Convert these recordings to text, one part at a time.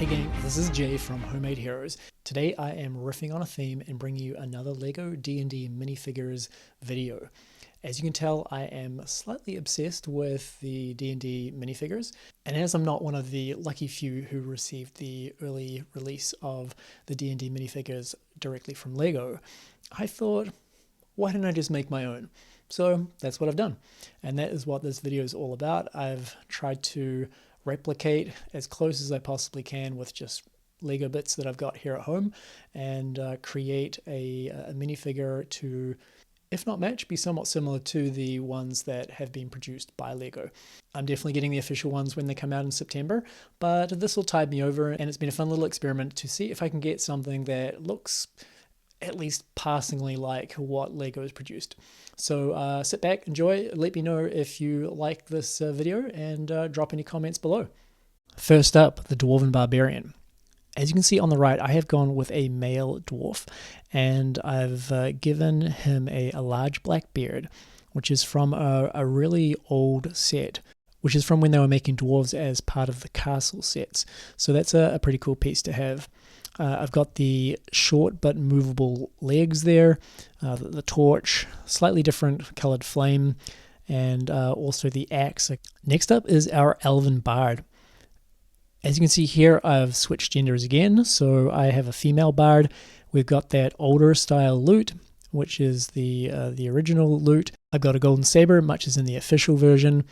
Hey gang, this is Jay from Homemade Heroes. Today I am riffing on a theme and bringing you another Lego D&D Minifigures video. As you can tell, I am slightly obsessed with the D&D minifigures, and as I'm not one of the lucky few who received the early release of the D&D minifigures directly from Lego, I thought, why don't I just make my own? So that's what I've done, and that is what this video is all about. I've tried to replicate as close as I possibly can with just Lego bits that I've got here at home and create a minifigure to, if not match, be somewhat similar to the ones that have been produced by Lego. I'm definitely getting the official ones when they come out in September, but this will tide me over, and it's been a fun little experiment to see if I can get something that looks at least passingly like what Lego has produced. So sit back, enjoy, let me know if you like this video, and drop any comments below. First up, the Dwarven barbarian. As you can see on the right, I have gone with a male dwarf, and I've given him a large black beard, which is from a really old set, which is from when they were making dwarves as part of the castle sets. So that's a pretty cool piece to have. I've got the short but movable legs there, the torch, slightly different colored flame, and also the axe. Next up is our Elven bard. As you can see here, I've switched genders again, so I have a female bard. We've got that older style lute, which is the original lute. I've got a golden saber, much as in the official version,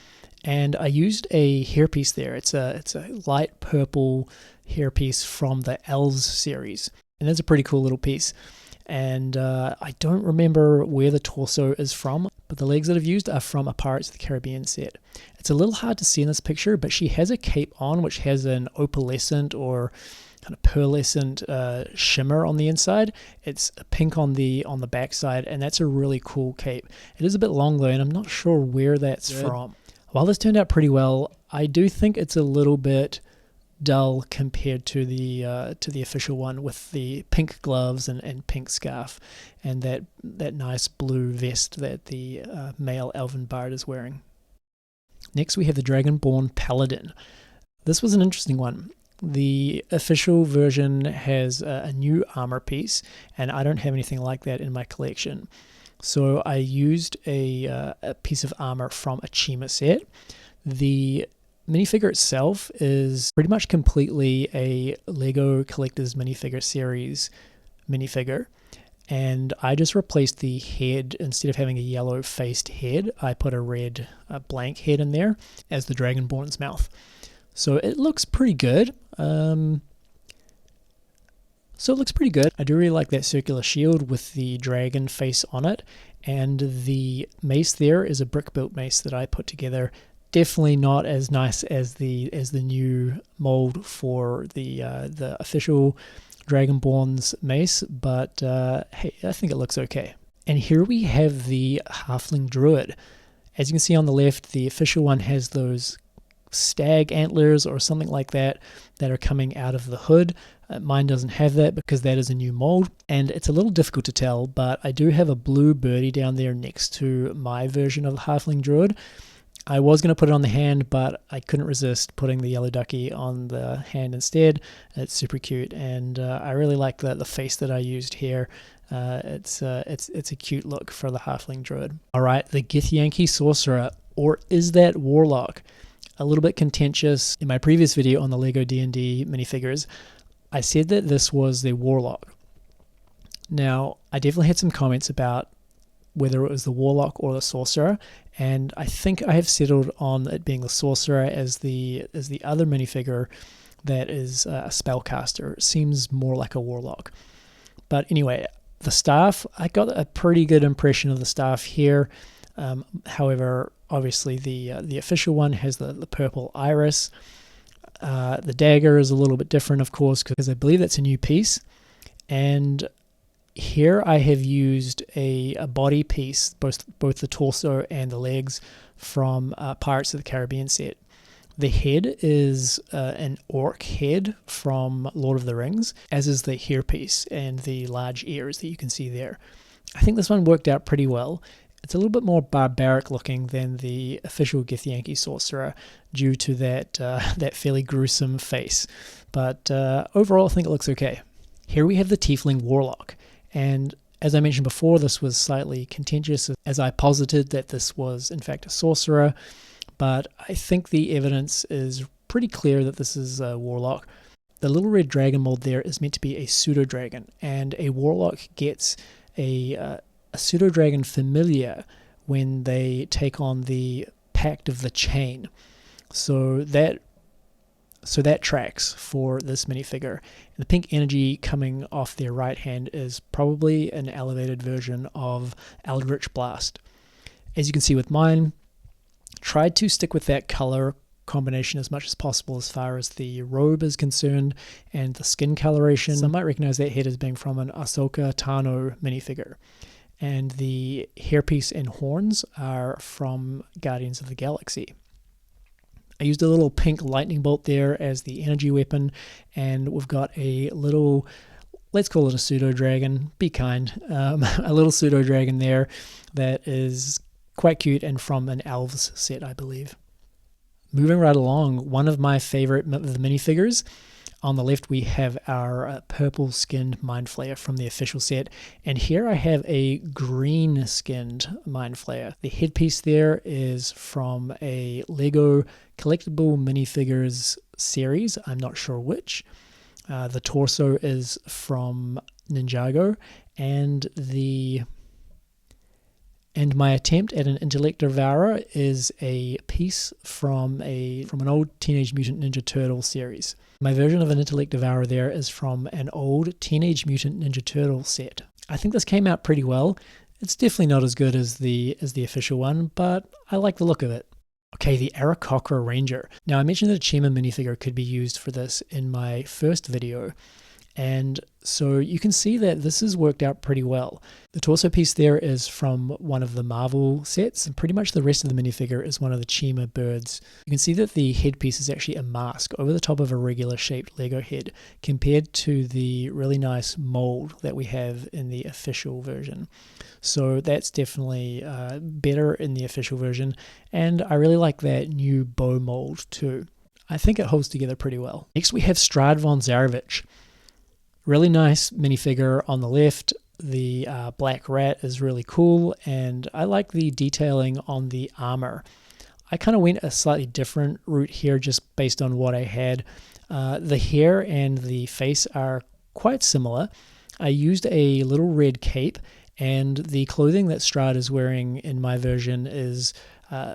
and I used a hairpiece there. It's a light purple hairpiece from the Elves series, and it's a pretty cool little piece. And I don't remember where the torso is from, but the legs that I've used are from a Pirates of the Caribbean set. It's a little hard to see in this picture, but she has a cape on which has an opalescent or kind of pearlescent shimmer on the inside. It's pink on the back side, and that's a really cool cape. It is a bit long though, and I'm not sure where that's from. While this turned out pretty well, I do think it's a little bit dull compared to the official one, with the pink gloves and pink scarf and that nice blue vest that the male Elven bard is wearing. Next we have the Dragonborn paladin. This was an interesting one. The official version has a new armor piece, and I don't have anything like that in my collection. So I used a piece of armor from a Chima set. The minifigure itself is pretty much completely a Lego Collector's Minifigure series minifigure, and I just replaced the head. Instead of having a yellow faced head, I put a red blank head in there as the Dragonborn's mouth. So it looks pretty good. I do really like that circular shield with the dragon face on it, and the mace there is a brick built mace that I put together. Definitely not as nice as the new mold for the official Dragonborn's mace, but hey, I think it looks okay. And here we have the Halfling druid. As you can see on the left, the official one has those stag antlers or something like that are coming out of the hood. Mine doesn't have that because that is a new mold, and it's a little difficult to tell, but I do have a blue birdie down there next to my version of the Halfling druid. I was going to put it on the hand, but I couldn't resist putting the yellow ducky on the hand instead. It's super cute, and I really like the face that I used here. It's a cute look for the Halfling druid. All right, the Githyanki sorcerer, or is that warlock? A little bit contentious. In my previous video on the Lego D&D minifigures, I said that this was the warlock. Now, I definitely had some comments about whether it was the warlock or the sorcerer, and I think I have settled on it being the sorcerer as the other minifigure that is a spellcaster. It seems more like a warlock. But anyway, the staff, I got a pretty good impression of the staff here. However, obviously the official one has the purple iris. The dagger is a little bit different, of course, because I believe that's a new piece. And here I have used a body piece, both the torso and the legs, from Pirates of the Caribbean set. The head is an orc head from Lord of the Rings, as is the hairpiece and the large ears that you can see there. I think this one worked out pretty well. It's a little bit more barbaric looking than the official Githyanki sorcerer due to that, that fairly gruesome face. But overall, I think it looks okay. Here we have the Tiefling warlock. And as I mentioned before, this was slightly contentious as I posited that this was in fact a sorcerer. But I think the evidence is pretty clear that this is a warlock. The little red dragon mold there is meant to be a pseudo-dragon. And a warlock gets a pseudo-dragon familiar when they take on the Pact of the Chain. So that tracks for this minifigure. The pink energy coming off their right hand is probably an elevated version of Eldritch Blast. As you can see with mine, tried to stick with that color combination as much as possible as far as the robe is concerned and the skin coloration. Some might recognize that head as being from an Ahsoka Tano minifigure. And the hairpiece and horns are from Guardians of the Galaxy. I used a little pink lightning bolt there as the energy weapon, and we've got a little, let's call it a pseudo-dragon, be kind, a little pseudo-dragon there that is quite cute and from an Elves set, I believe. Moving right along, one of my favorite of the minifigures. On the left, we have our purple-skinned Mind Flayer from the official set, and here I have a green-skinned Mind Flayer. The headpiece there is from a Lego collectible minifigures series, I'm not sure which. The torso is from Ninjago, and my attempt at an Intellect Devourer is a piece from an old Teenage Mutant Ninja Turtle series. My version of an Intellect Devourer there is from an old Teenage Mutant Ninja Turtle set. I think this came out pretty well. It's definitely not as good as the official one, but I like the look of it. Okay, the Aarakocra Ranger. Now I mentioned that a Chima minifigure could be used for this in my first video. And so you can see that this has worked out pretty well. The torso piece there is from one of the Marvel sets, and pretty much the rest of the minifigure is one of the Chima birds. You can see that the headpiece is actually a mask over the top of a regular shaped Lego head, compared to the really nice mold that we have in the official version. So that's definitely better in the official version, and I really like that new bow mold too. I think it holds together pretty well. Next we have Strahd von Zarovich. Really nice minifigure on the left. The black rat is really cool, and I like the detailing on the armor. I kind of went a slightly different route here just based on what I had. The hair and the face are quite similar. I used a little red cape, and the clothing that Strahd is wearing in my version is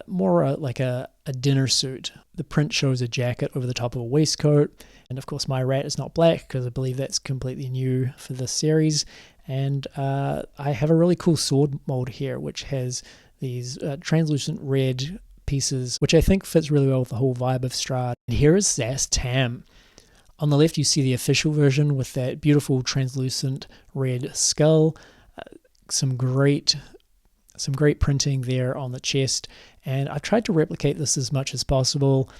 more like a dinner suit. The print shows a jacket over the top of a waistcoat. And of course my rat is not black because I believe that's completely new for this series. And I have a really cool sword mold here which has these translucent red pieces, which I think fits really well with the whole vibe of Strahd. And here is Szass Tam. On the left you see the official version with that beautiful translucent red skull. Some great printing there on the chest, and I tried to replicate this as much as possible.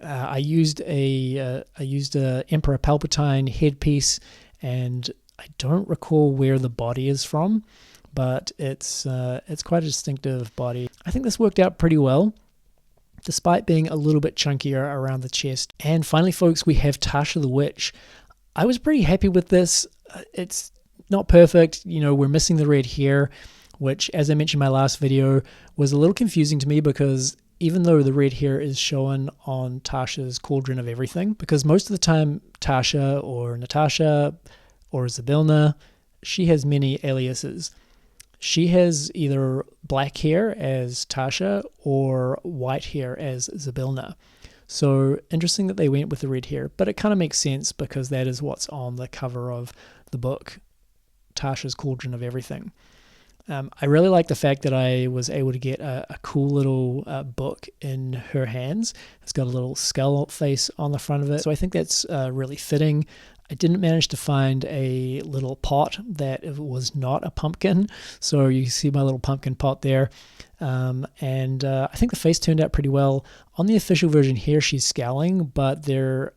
I used a Emperor Palpatine headpiece, and I don't recall where the body is from, but it's quite a distinctive body. I think this worked out pretty well, despite being a little bit chunkier around the chest. And finally, folks, we have Tasha the Witch. I was pretty happy with this. It's not perfect, we're missing the red hair, which, as I mentioned in my last video, was a little confusing to me because even though the red hair is shown on Tasha's Cauldron of Everything, because most of the time Tasha or Natasha or Zybilna, she has many aliases. She has either black hair as Tasha or white hair as Zybilna. So interesting that they went with the red hair, but it kind of makes sense because that is what's on the cover of the book, Tasha's Cauldron of Everything. I really like the fact that I was able to get a cool little book in her hands. It's got a little skull face on the front of it, so I think that's really fitting. I didn't manage to find a little pot that was not a pumpkin, so you see my little pumpkin pot there. And I think the face turned out pretty well. On the official version here, she's scowling, but the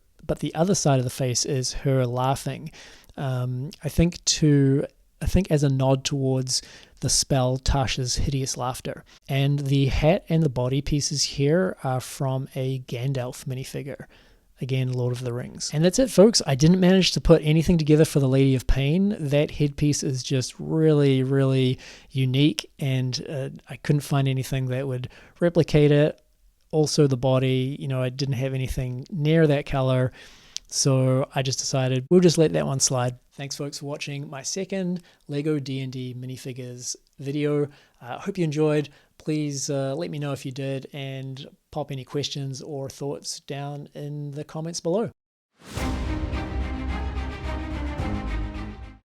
other side of the face is her laughing. I think to I think as a nod towards the spell Tasha's Hideous Laughter. And the hat and the body pieces here are from a Gandalf minifigure. Again, Lord of the Rings. And that's it, folks. I didn't manage to put anything together for the Lady of Pain. That headpiece is just really, really unique, and I couldn't find anything that would replicate it. Also, the body, I didn't have anything near that color, so I just decided we'll just let that one slide. Thanks, folks, for watching my second Lego D&D minifigures video. I hope you enjoyed. Please let me know if you did, and pop any questions or thoughts down in the comments below.